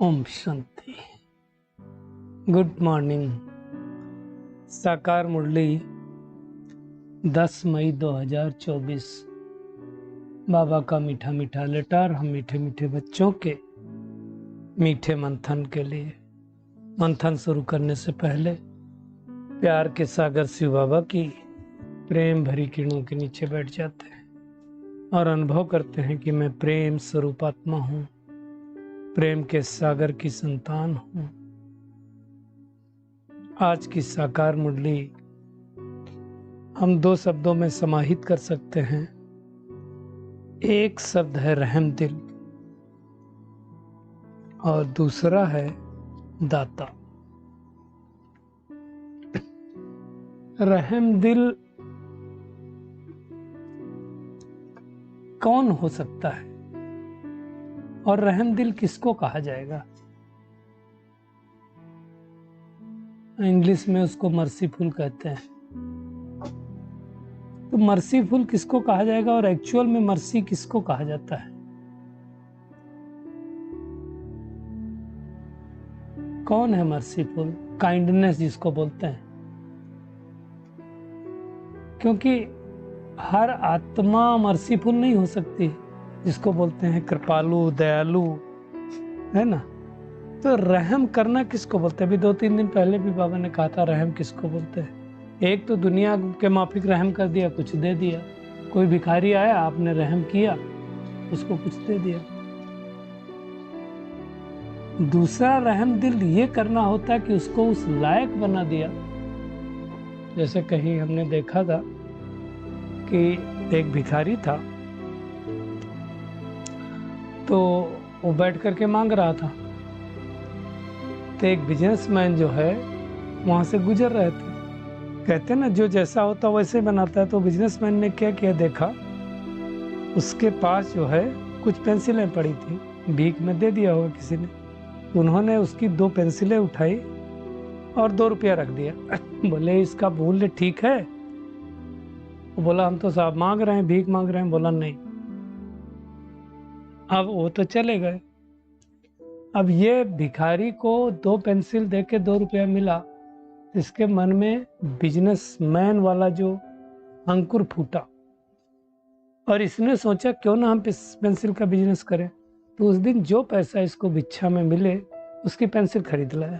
Om Shanti. Good morning. साकार मुरली 10 मई 2024। बाबा का मीठा मीठा लेटर हम मीठे मीठे बच्चों के मीठे मंथन के लिए। मंथन शुरू करने से पहले प्यार के सागर शिव बाबा की प्रेम भरी किरणों के नीचे बैठ जाते हैं और अनुभव करते हैं कि मैं प्रेम स्वरूप आत्मा हूँ, प्रेम के सागर की संतान हूँ। आज की साकार मुरली हम 2 शब्दों में समाहित कर सकते हैं। एक शब्द है रहम दिल और दूसरा है दाता। रहम दिल कौन हो सकता है और रहम दिल किसको कहा जाएगा? इंग्लिश में उसको मर्सीफुल कहते हैं। तो मर्सीफुल किसको कहा जाएगा और एक्चुअल में मर्सी किसको कहा जाता है? कौन है मर्सीफुल? काइंडनेस जिसको बोलते हैं, क्योंकि हर आत्मा मर्सीफुल नहीं हो सकती, जिसको बोलते हैं कृपालु, दयालु, है ना। तो रहम करना किसको बोलते हैं? अभी 2-3 दिन पहले भी बाबा ने कहा था रहम किसको बोलते हैं। एक तो दुनिया के माफिक रहम कर दिया, कुछ दे दिया। कोई भिखारी आया, आपने रहम किया, उसको कुछ दे दिया। दूसरा रहम दिल ये करना होता है कि उसको उस लायक बना दिया। जैसे कहीं हमने देखा था कि एक भिखारी था, तो वो बैठ करके मांग रहा था। तो एक बिजनेसमैन जो है वहां से गुजर रहे थे। कहते ना जो जैसा होता वैसे बनाता है। तो बिजनेसमैन ने क्या किया, देखा उसके पास जो है कुछ पेंसिलें पड़ी थी, भीख में दे दिया होगा किसी ने। उन्होंने उसकी 2 पेंसिलें उठाई और 2 रुपया रख दिया। बोले इसका मूल्य ठीक है? वो बोला हम तो साहब मांग रहे हैं, भीख मांग रहे हैं। बोला नहीं। अब वो तो चले गए। अब ये भिखारी को 2 पेंसिल दे के 2 रुपया मिला। इसके मन में बिजनेसमैन वाला जो अंकुर फूटा और इसने सोचा क्यों ना हम पेंसिल का बिजनेस करें। तो उस दिन जो पैसा इसको भिक्षा में मिले उसकी पेंसिल खरीद लाया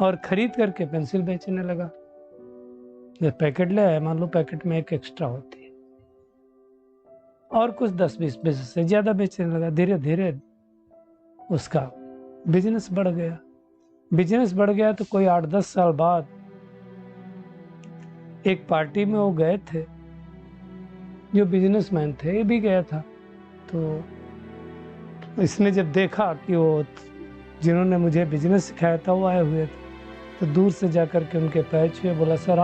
और खरीद करके पेंसिल बेचने लगा। जब पैकेट ले आया, मान लो पैकेट में एक एक्स्ट्रा होती है, और कुछ 10-20 पैसे से ज्यादा बेचने लगा। धीरे धीरे उसका बिजनेस बढ़ गया। बिजनेस बढ़ गया तो कोई 8-10 साल बाद एक पार्टी में वो गए थे, जो बिजनेसमैन थे ये भी गया था। तो इसने जब देखा कि वो जिन्होंने मुझे बिजनेस सिखाया था वो आए हुए थे, तो दूर से जाकर के उनके पैर छुए। बोला सर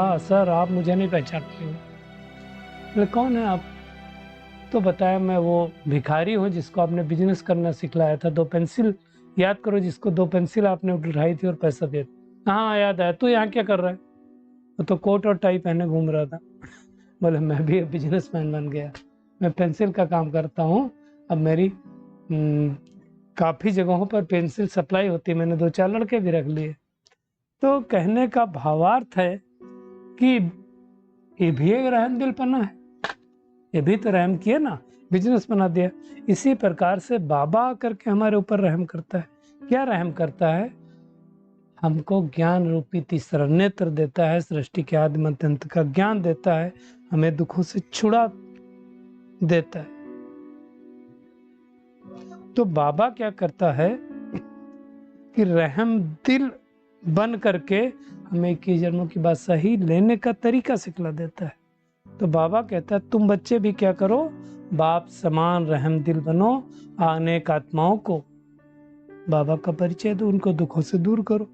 आप मुझे नहीं पहचानते हो? बोले कौन है आप? तो बताया मैं वो भिखारी हूँ जिसको आपने बिजनेस करना सिखलाया था। 2 पेंसिल याद करो, जिसको 2 पेंसिल आपने उठाई थी और पैसा दिया था। हाँ याद आया। तू यहाँ क्या कर रहा है? वो तो कोट और टाई पहने घूम रहा था। बोले मैं भी बिजनेसमैन बन गया, मैं पेंसिल का काम करता हूँ। अब मेरी काफ़ी जगहों पर पेंसिल सप्लाई होती है, मैंने 2-4 लड़के भी रख लिए। तो कहने का भावार्थ है कि ये भी एक रहम दिलपना है, ये भी तो रहम किया ना, बिजनेस बना दिया। इसी प्रकार से बाबा करके हमारे ऊपर रहम करता है। क्या रहम करता है? हमको ज्ञान रूपी तीसरा नेत्र देता है, सृष्टि के आदि मध्य अंत का ज्ञान देता है, हमें दुखों से छुड़ा देता है। तो बाबा क्या करता है कि रहम दिल बन करके हमें 21 जन्मों की बात सही लेने का तरीका सिखला देता है। तो बाबा कहता है तुम बच्चे भी क्या करो, बाप समान रहम दिल बनो, अनेक आत्माओं को बाबा का परिचय दो, उनको दुखों से दूर करो।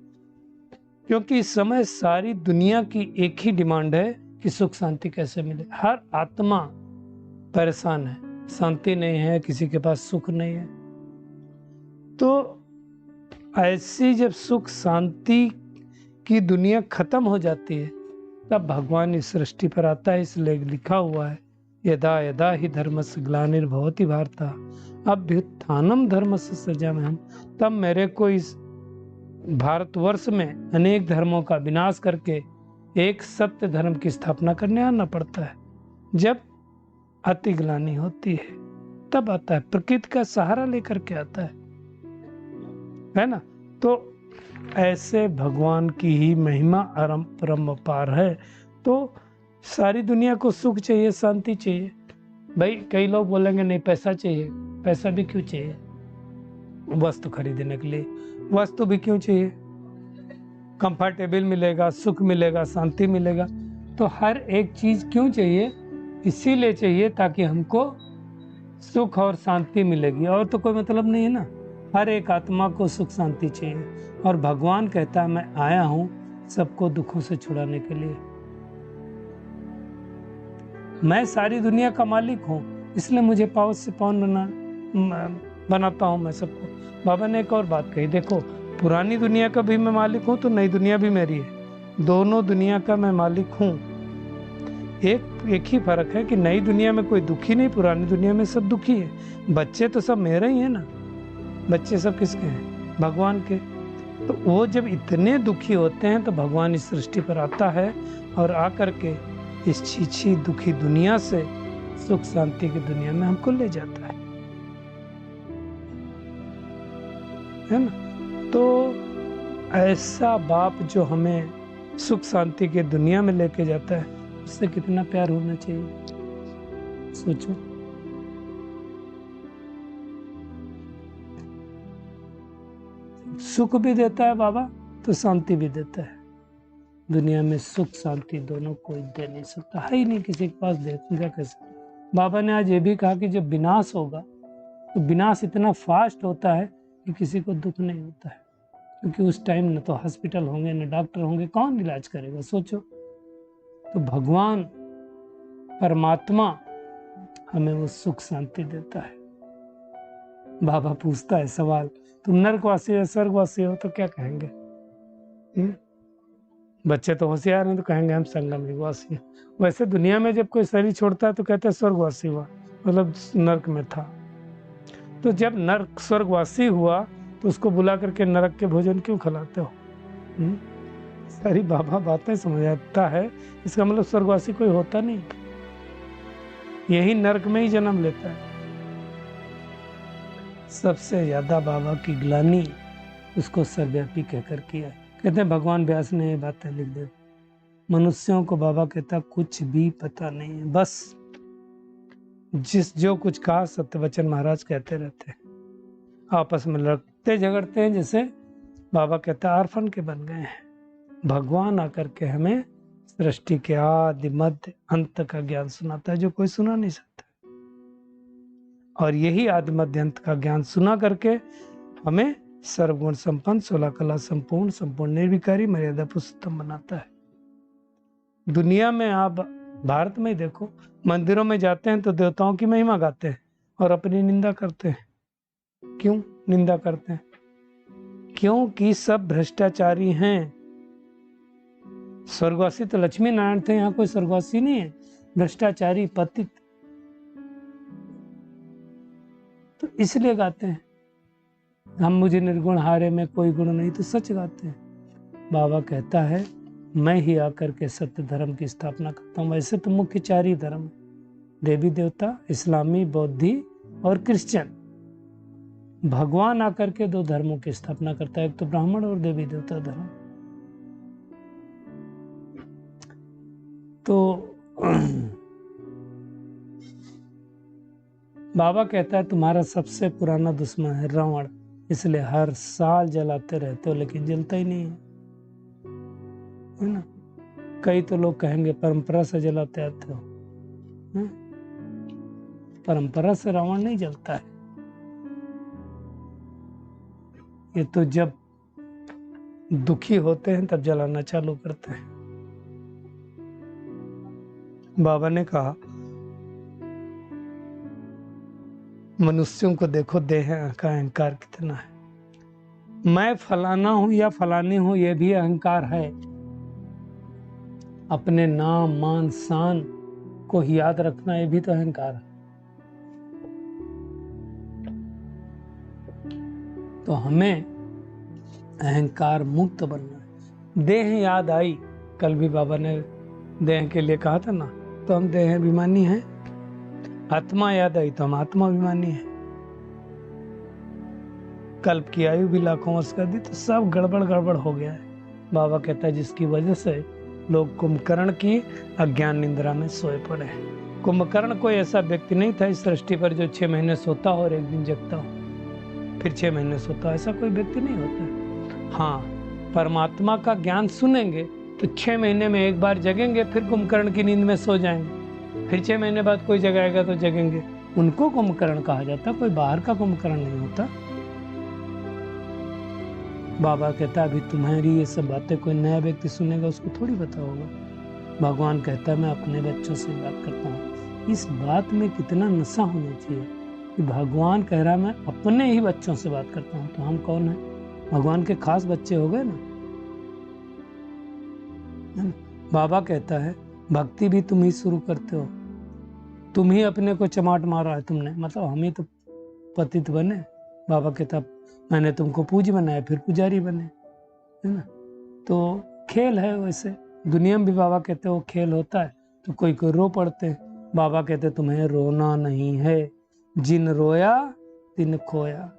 क्योंकि इस समय सारी दुनिया की एक ही डिमांड है कि सुख शांति कैसे मिले। हर आत्मा परेशान है, शांति नहीं है, किसी के पास सुख नहीं है। तो ऐसी जब सुख शांति की दुनिया खत्म हो जाती है, तब भगवान इस सृष्टि पर आता है। इसलिए लिखा हुआ है यदा यदा ही धर्मस्य ग्लानिर्भवति भारत अभ्युत्थानम धर्मस्य सृजाम्यहम्। तब मेरे को इस भारतवर्ष में अनेक धर्मों का विनाश करके एक सत्य धर्म की स्थापना करने आना पड़ता है। जब अति ग्लानि होती है तब आता है, प्रकृति का सहारा लेकर के आता है ना। तो ऐसे भगवान की ही महिमा परम्पार है। तो सारी दुनिया को सुख चाहिए, शांति चाहिए। भाई कई लोग बोलेंगे नहीं पैसा चाहिए, पैसा भी क्यों चाहिए? वस्तु खरीदने के लिए वस्तु भी क्यों चाहिए? कंफर्टेबल मिलेगा, सुख मिलेगा, शांति मिलेगा। तो हर एक चीज क्यों चाहिए? इसीलिए चाहिए ताकि हमको सुख और शांति मिलेगी, और तो कोई मतलब नहीं है ना। हर एक आत्मा को सुख शांति चाहिए, और भगवान कहता है मैं आया हूं सबको दुखों से छुड़ाने के लिए। मैं सारी दुनिया का मालिक हूं, इसलिए मुझे पावन से पावन बनाता हूं मैं सबको। बाबा ने एक और बात कही, देखो पुरानी दुनिया का भी मैं मालिक हूं तो नई दुनिया भी मेरी है, दोनों दुनिया का मैं मालिक हूं। एक ही फर्क है कि नई दुनिया में कोई दुखी नहीं, पुरानी दुनिया में सब दुखी है। बच्चे तो सब मेरे ही है ना, बच्चे सब किसके हैं? भगवान के। तो वो जब इतने दुखी होते हैं तो भगवान इस सृष्टि पर आता है और आकर के इस छीछी दुखी दुनिया से सुख शांति की दुनिया में हमको ले जाता है ना। तो ऐसा बाप जो हमें सुख शांति की दुनिया में लेके जाता है, उससे कितना प्यार होना चाहिए, सोचो। सुख भी देता है बाबा तो शांति भी देता है। दुनिया में सुख शांति दोनों कोई दे नहीं सकता, है ही नहीं, किसी के पास देगा कैसे? बाबा ने आज ये भी कहा कि जब विनाश होगा तो विनाश इतना फास्ट होता है कि किसी को दुख नहीं होता है, क्योंकि उस टाइम न तो हॉस्पिटल होंगे न डॉक्टर होंगे, कौन इलाज करेगा? सोचो। तो भगवान परमात्मा हमें वो सुख शांति देता है। बाबा पूछता है सवाल, तुम नरकवासी हो स्वर्गवासी हो तो क्या कहेंगे? बच्चे तो होशियार हैं तो कहेंगे हम संगम युगवासी हैं। वैसे दुनिया में जब कोई शरीर छोड़ता है तो कहते हैं स्वर्गवासी हुआ, मतलब नरक में था। तो जब नरक स्वर्गवासी हुआ तो उसको बुला करके नरक के भोजन क्यों खिलाते हो? सारी बाबा बातें समझाता है। इसका मतलब स्वर्गवासी कोई होता नहीं, यही नरक में ही जन्म लेता है। सबसे ज्यादा बाबा की ग्लानि उसको सर्वव्यापी कहकर किया। कहते हैं भगवान व्यास ने ये बातें लिख दी। मनुष्यों को बाबा कहता कुछ भी पता नहीं है, बस जो कुछ कहा सत्यवचन महाराज कहते रहते हैं, आपस में लड़ते झगड़ते हैं, जैसे बाबा कहता आरफन के बन गए हैं। भगवान आकर के हमें सृष्टि के आदि मध्य अंत का ज्ञान सुनाता है जो कोई सुना नहीं सकता, और यही आदि मध्य अंत का ज्ञान सुना करके हमें सर्वगुण संपन्न, 16 कला संपूर्ण, संपूर्ण निर्विकारी, मर्यादा पुरुषोत्तम बनाता है। दुनिया में आप भारत में ही देखो, मंदिरों में जाते हैं तो देवताओं की महिमा गाते हैं और अपनी निंदा करते हैं। क्यों निंदा करते हैं? क्योंकि सब भ्रष्टाचारी हैं। स्वर्गवासी तो लक्ष्मी नारायण थे, यहाँ कोई स्वर्गवासी नहीं है, भ्रष्टाचारी पतित। तो इसलिए गाते हैं हम मुझे निर्गुण हारे में कोई गुण नहीं, तो सच गाते हैं। बाबा कहता है मैं ही आकर के सत्य धर्म की स्थापना करता हूँ। वैसे तो मुख्य 4 ही धर्म, देवी देवता, इस्लामी, बौद्धि और क्रिश्चियन। भगवान आकर के 2 धर्मों की स्थापना करता है, एक तो ब्राह्मण और देवी देवता धर्म। तो बाबा कहता है तुम्हारा सबसे पुराना दुश्मन है रावण, इसलिए हर साल जलाते रहते हो, लेकिन जलता ही नहीं है ना। कई तो लोग कहेंगे परंपरा से जलाते आते हो, परंपरा से रावण नहीं जलता है। ये तो जब दुखी होते हैं तब जलाना चालू करते हैं। बाबा ने कहा मनुष्यों को देखो देह का अहंकार कितना है। मैं फलाना हूं या फलानी हूं, यह भी अहंकार है। अपने नाम मान शान को याद रखना, ये भी तो अहंकार है। तो हमें अहंकार मुक्त बनना है। देह याद आई, कल भी बाबा ने देह के लिए कहा था ना, तो हम देह अभिमानी हैं। आत्मा याद आई तो हम आत्मा अभिमानी हैं। कल्प की आयु भी लाखों वर्ष कर दी तो सब गड़बड़ हो गया है। बाबा कहता है जिसकी वजह से लोग कुंभकर्ण की अज्ञान निंद्रा में सोए पड़े हैं। कुंभकर्ण कोई ऐसा व्यक्ति नहीं था इस सृष्टि पर जो 6 महीने सोता हो और एक दिन जगता हो, फिर 6 महीने सोता हो, ऐसा कोई व्यक्ति नहीं होता। हाँ, परमात्मा का ज्ञान सुनेंगे तो 6 महीने में एक बार जगेंगे, फिर कुंभकर्ण की नींद में सो जाएंगे, फिर 6 महीने बाद कोई जगाएगा तो जगेंगे। उनको कुंभकर्ण कहा जाता, कोई बाहर का कुंभकर्ण नहीं होता। बाबा कहता है अभी तुम्हारी ये सब बातें कोई नया व्यक्ति सुनेगा उसको थोड़ी पता होगा। भगवान कहता है मैं अपने बच्चों से बात करता हूँ। इस बात में कितना नशा होना चाहिए कि भगवान कह रहा है मैं अपने ही बच्चों से बात करता हूँ। तो हम कौन है? भगवान के खास बच्चे हो गए ना। बाबा कहता है भक्ति भी तुम ही शुरू करते हो, तुम ही अपने को चमाट मारा है तुमने, मतलब हम ही तो पतित बने। बाबा कहता मैंने तुमको पूज बनाया फिर पुजारी बने, है ना। तो खेल है, वैसे दुनिया में भी बाबा कहते वो खेल होता है। तो कोई कोई रो पड़ते हैं। बाबा कहते तुम्हें रोना नहीं है, जिन रोया तिन खोया।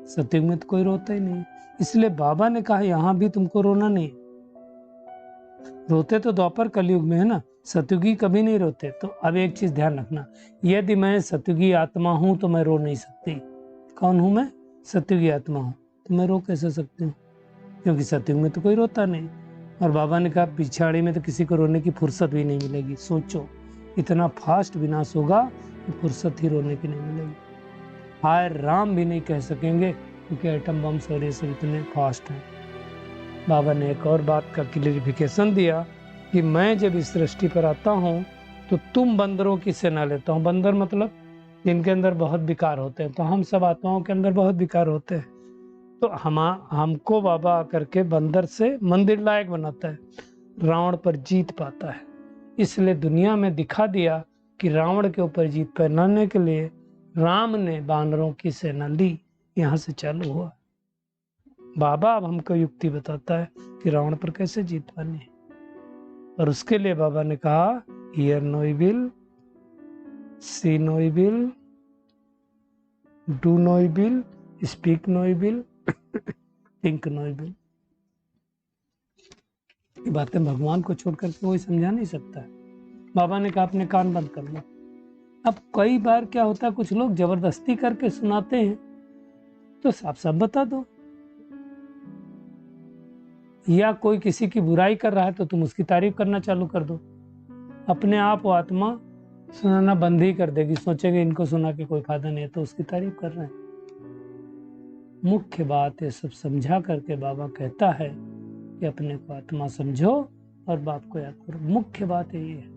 सत्युग में तो कोई रोता ही नहीं, इसलिए बाबा ने कहा यहाँ भी तुमको रोना नहीं। रोते तो द्वापर कलयुग में है ना, सत्युगी कभी नहीं रोते। तो अब एक चीज ध्यान रखना, यदि मैं सत्युगी आत्मा हूं तो मैं रो नहीं सकती। कौन हूं मैं? सत्युगी आत्मा हूं, तो मैं रो कैसे सकती हूँ? क्योंकि सत्युग में तो कोई रोता नहीं। और बाबा ने कहा पिछाड़ी में तो किसी को रोने की फुर्सत भी नहीं मिलेगी। सोचो इतना फास्ट विनाश होगा कि फुर्सत ही रोने की नहीं मिलेगी। हाय राम भी नहीं कह सकेंगे क्योंकि एटम बम और ये सब इतने फास्ट हैं। बाबा ने एक और बात का क्लियरिफिकेशन दिया कि मैं जब इस सृष्टि पर आता हूँ तो तुम बंदरों की सेना लेता हूँ। बंदर मतलब जिनके अंदर बहुत विकार होते हैं, तो हम सब आत्माओं के अंदर बहुत विकार होते हैं। तो हमको बाबा आकर के बंदर से मंदिर लायक बनाता है, रावण पर जीत पाता है। इसलिए दुनिया में दिखा दिया कि रावण के ऊपर जीत पहनाने के लिए राम ने बानरों की सेना ली। यहाँ से चालू हुआ। बाबा अब हमको युक्ति बताता है कि रावण पर कैसे जीत पानी है। और उसके लिए बाबा ने कहा hear no evil, see no evil, do no evil, speak no evil, think no evil. ये बातें भगवान को छोड़ करके कोई समझा नहीं सकता है। बाबा ने कहा अपने कान बंद कर लो। अब कई बार क्या होता है, कुछ लोग जबरदस्ती करके सुनाते हैं, तो साफ साफ बता दो। या कोई किसी की बुराई कर रहा है तो तुम उसकी तारीफ करना चालू कर दो। अपने आप वो आत्मा सुनाना बंद ही कर देगी, सोचेगी इनको सुना के कोई फायदा नहीं है, तो उसकी तारीफ कर रहे हैं। मुख्य बात है सब समझा करके बाबा कहता है कि अपने को आत्मा समझो और बाप को याद करो। मुख्य बात यही है,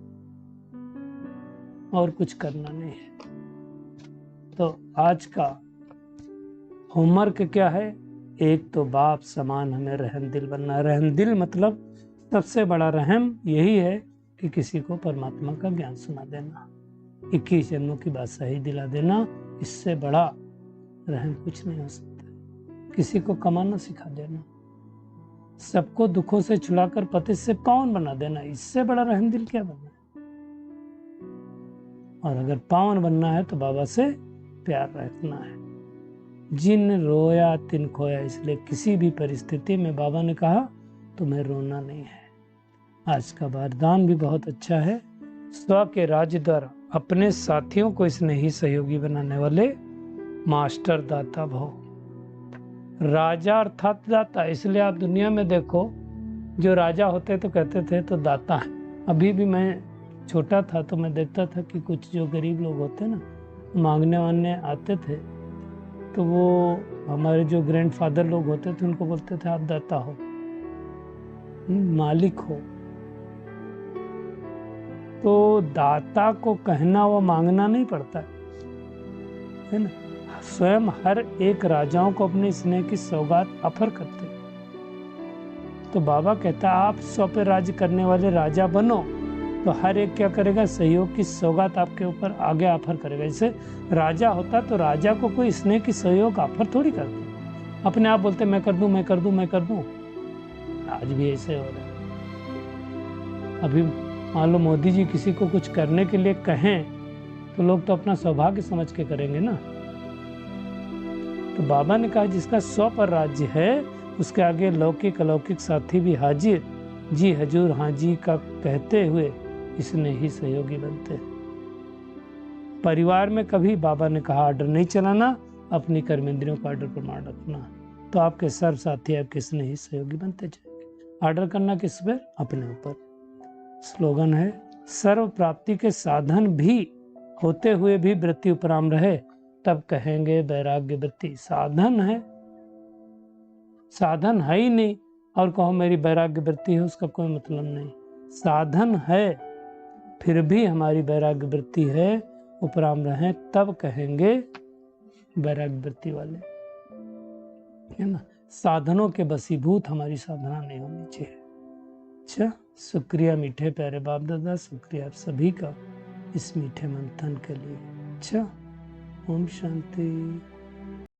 और कुछ करना नहीं है। तो आज का होमवर्क क्या है? एक तो बाप समान हमें रहम दिल बनना है। रहम दिल मतलब सबसे बड़ा रहम यही है कि किसी को परमात्मा का ज्ञान सुना देना, 21 जन्मों की बात सही दिला देना। इससे बड़ा रहम कुछ नहीं हो सकता। किसी को कमाना सिखा देना, सबको दुखों से छुड़ाकर पति से पावन बना देना, इससे बड़ा रहम दिल क्या बनना है? और अगर पावन बनना है तो बाबा से प्यार रखना है। जिन रोया तिन खोया, इसलिए किसी भी परिस्थिति में बाबा ने कहा तुम्हें रोना नहीं है। आज का वरदान भी बहुत अच्छा है। स्व के राज्य द्वारा अपने साथियों को इसने ही सहयोगी बनाने वाले मास्टर दाता भव। राजा अर्थात दाता, इसलिए आप दुनिया में देखो जो राजा होते तो कहते थे तो दाता है। अभी भी मैं छोटा था तो मैं देखता था कि कुछ जो गरीब लोग होते ना, मांगने वाने आते थे, तो वो हमारे जो ग्रैंडफादर लोग होते थे उनको बोलते थे आप दाता हो, मालिक हो। तो दाता को कहना व मांगना नहीं पड़ता है ना। स्वयं हर एक राजाओं को अपने स्नेह की सौगात ऑफर करते। तो बाबा कहता आप स्व पे राज्य करने वाले राजा बनो, तो हर एक क्या करेगा, सहयोग की सौगात आपके ऊपर आगे ऑफर करेगा। जैसे राजा होता तो राजा को कोई स्नेह की सहयोग ऑफर थोड़ी करता, अपने आप बोलते मैं कर दूं मैं कर दूं मैं कर दूं। आज भी ऐसे हो रहा है। अभी मान लो मोदी जी किसी को कुछ करने के लिए कहें तो लोग तो अपना सौभाग्य समझ के करेंगे ना। तो बाबा ने कहा जिसका 100 पर राज्य है उसके आगे लौकिक अलौकिक साथी भी हाजिर, जी हजूर हाँ जी का कहते हुए इसने ही सहयोगी बनते। परिवार में कभी बाबा ने कहा आर्डर नहीं चलाना, अपनी कर्मेंद्रियों का आर्डर प्रमाण रखना, तो आपके सर्व साथी आपके स्नेही सहयोगी बनते जाएंगे। आर्डर करना किस पर? अपने ऊपर। स्लोगन है सर्व प्राप्ति के साधन भी होते हुए भी वृत्ति उपराम रहे तब कहेंगे वैराग्य वृत्ति। साधन है, साधन है ही नहीं और कहो मेरी वैराग्य वृत्ति है, उसका कोई मतलब नहीं। साधन है फिर भी हमारी वैराग्य वृत्ति है, उपराम रहे तब कहेंगे वैराग्य वृत्ति वाले, है ना। साधनों के बसीभूत हमारी साधना नहीं होनी चाहिए। अच्छा, शुक्रिया मीठे प्यारे बाप दादा, शुक्रिया आप सभी का इस मीठे मंथन के लिए। अच्छा, ओम शांति।